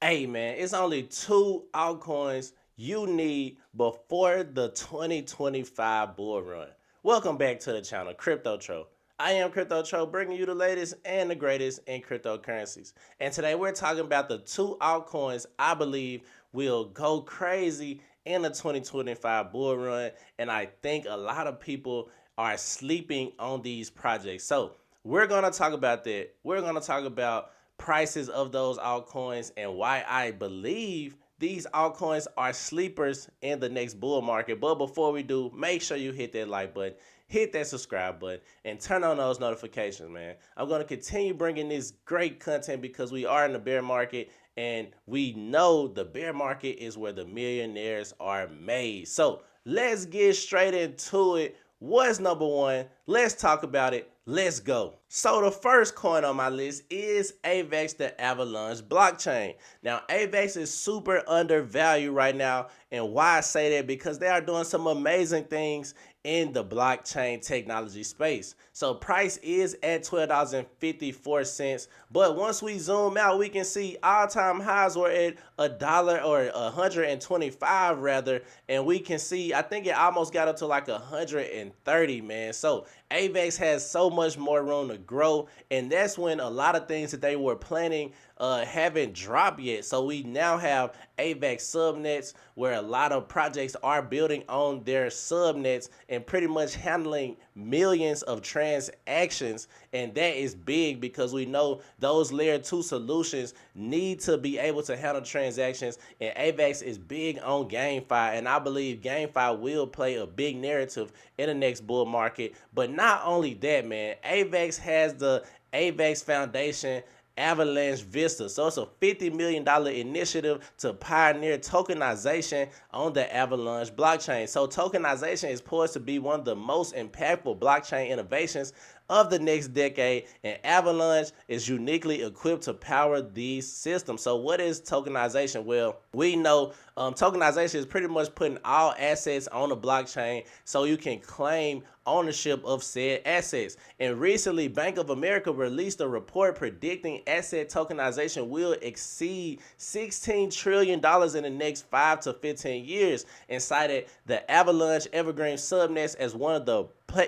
Hey man, it's only two altcoins you need before the 2025 bull run. Welcome back to the channel, Crypto Tro. I am Crypto Tro, bringing you the latest and the greatest in cryptocurrencies. And today we're talking about the two altcoins I believe will go crazy in the 2025 bull run. And I think a lot of people are sleeping on these projects. So we're gonna talk about that. We're gonna talk about prices of those altcoins and why I believe these altcoins are sleepers in the next bull market. But before we do, make sure you hit that like button, hit that subscribe button, and turn on those notifications, man. I'm going to continue bringing this great content because we are in the bear market and we know the bear market is where the millionaires are made. So let's get straight into it. What's number one? Let's talk about it. Let's go. So the first coin on my list is AVAX, the Avalanche blockchain. Now AVAX is super undervalued right now, and why I say that, because they are doing some amazing things in the blockchain technology space. So price is at $12.54, but once we zoom out, we can see all-time highs were at $1 or 125 rather, and we can see I think it almost got up to like 130, man. So AVAX has so much more room to grow, and that's when a lot of things that they were planning haven't dropped yet. So we now have AVAX subnets where a lot of projects are building on their subnets and pretty much handling millions of transactions, and that is big because we know those layer 2 solutions need to be able to handle transactions, and AVAX is big on GameFi, and I believe GameFi will play a big narrative in the next bull market. But not only that, man, AVAX has the AVAX Foundation Avalanche Vista. So it's a $50 million initiative to pioneer tokenization on the Avalanche blockchain. So tokenization is poised to be one of the most impactful blockchain innovations of the next decade, and Avalanche is uniquely equipped to power these systems. So what is tokenization? Well, we know tokenization is pretty much putting all assets on the blockchain so you can claim ownership of said assets. And recently, Bank of America released a report predicting asset tokenization will exceed $16 trillion in the next 5 to 15 years, and cited the Avalanche Evergreen subnets as one of the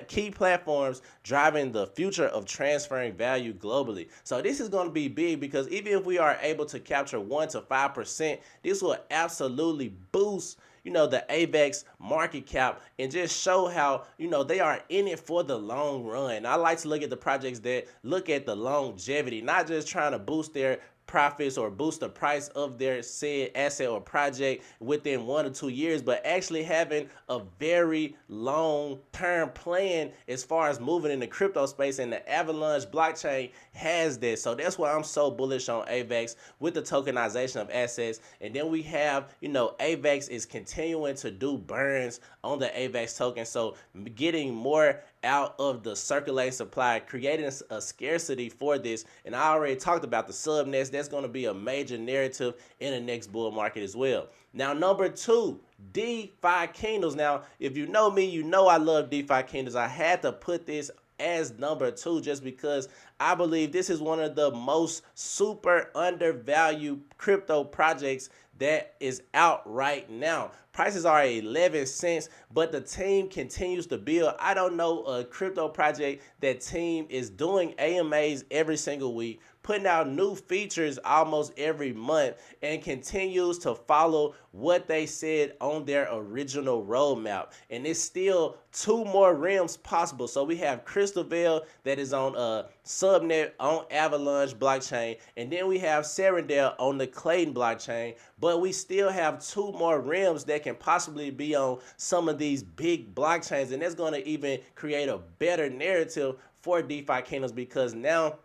key platforms driving the future of transferring value globally. So this is going to be big because even if we are able to capture 1 to 5%, this will absolutely boost the AVAX market cap and just show how they are in it for the long run. I like to look at the projects that look at the longevity, not just trying to boost their profits or boost the price of their said asset or project within 1 or 2 years, but actually having a very long term plan as far as moving in the crypto space, and the Avalanche blockchain has this. So that's why I'm so bullish on AVAX with the tokenization of assets. And then we have, AVAX is continuing to do burns on the AVAX token, so getting more out of the circulating supply, creating a scarcity for this. And I already talked about the subnets. That's going to be a major narrative in the next bull market as well. Now, number two, DeFi Kingdoms. Now, if you know me, you know I love DeFi Kingdoms. I had to put this as number two just because I believe this is one of the most super undervalued crypto projects that is out right now. Prices are 11 cents, but the team continues to build. I don't know a crypto project that team is doing AMAs every single week, putting out new features almost every month, and continues to follow what they said on their original roadmap. And it's still 2 more realms possible. So we have Crystal Veil that is on a subnet on Avalanche blockchain, and then we have Serendale on the Clayton blockchain. But we still have 2 more realms that can possibly be on some of these big blockchains, and that's going to even create a better narrative for DeFi Kingdoms, because now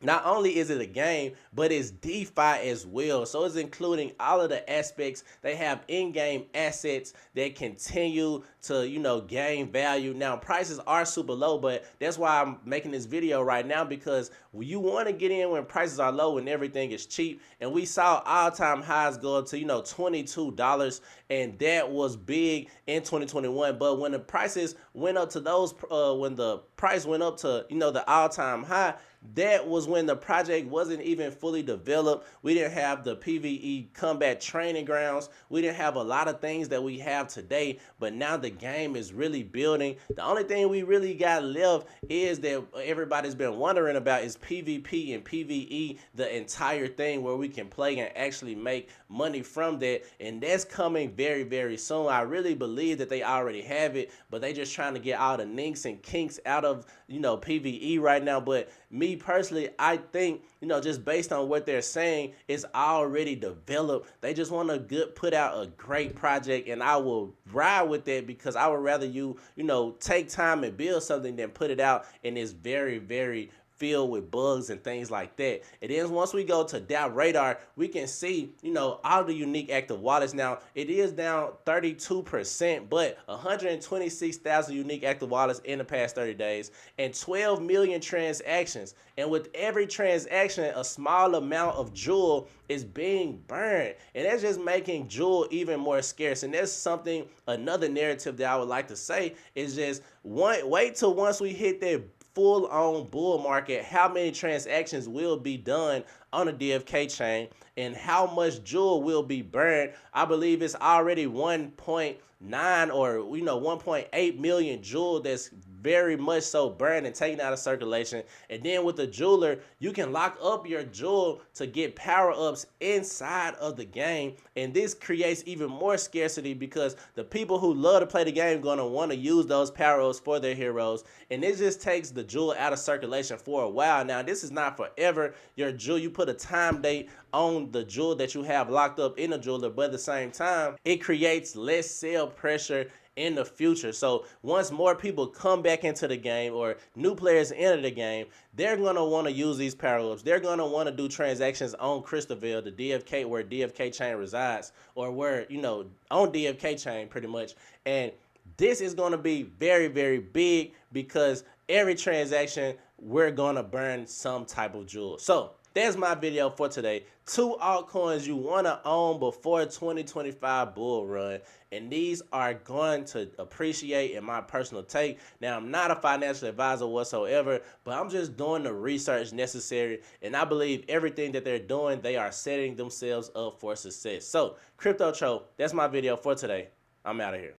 not only is it a game, but it's DeFi as well. So it's including all of the aspects. They have in-game assets that continue to, gain value. Now, prices are super low, but that's why I'm making this video right now, because you want to get in when prices are low and everything is cheap. And we saw all-time highs go up to, $22, and that was big in 2021. But when the prices went up to those, when the price went up to, the all-time high, that was when the project wasn't even fully developed. We didn't have the PvE combat training grounds. We didn't have a lot of things that we have today, but now the game is really building. The only thing we really got left is that everybody's been wondering about is PvP and PvE, the entire thing where we can play and actually make money from that, and that's coming very, very soon. I really believe that they already have it, but they just trying to get all the ninks and kinks out of, PvE right now. But me personally, I think, just based on what they're saying, it's already developed. They just want to put out a great project, and I will ride with that because I would rather you take time and build something than put it out and it's very, very filled with bugs and things like that. And then once we go to DApp Radar, we can see, all the unique active wallets. Now, it is down 32%, but 126,000 unique active wallets in the past 30 days and 12 million transactions. And with every transaction, a small amount of Jewel is being burned. And that's just making Jewel even more scarce. And that's something, another narrative that I would like to say is just wait till once we hit that full-on bull market, how many transactions will be done on a DFK chain and how much Jewel will be burned. I believe it's already 1.9 or 1.8 million Jewel that's very much so burned and taken out of circulation. And then with the jeweler, you can lock up your jewel to get power-ups inside of the game, and this creates even more scarcity because the people who love to play the game are going to want to use those power-ups for their heroes, and it just takes the jewel out of circulation for a while. Now, this is not forever. Your jewel, you put a time date on the jewel that you have locked up in a jeweler, but at the same time, it creates less sell pressure in the future. So once more people come back into the game or new players enter the game, they're going to want to use these power-ups. They're going to want to do transactions on Crystalville, the DFK, where DFK chain resides, or where, on DFK chain pretty much. And this is going to be very, very big because every transaction, we're going to burn some type of jewel. So that's my video for today. 2 altcoins you want to own before 2025 bull run, and these are going to appreciate in my personal take. Now, I'm not a financial advisor whatsoever, but I'm just doing the research necessary, and I believe everything that they're doing, they are setting themselves up for success. So, Crypto Tro, that's my video for today. I'm out of here.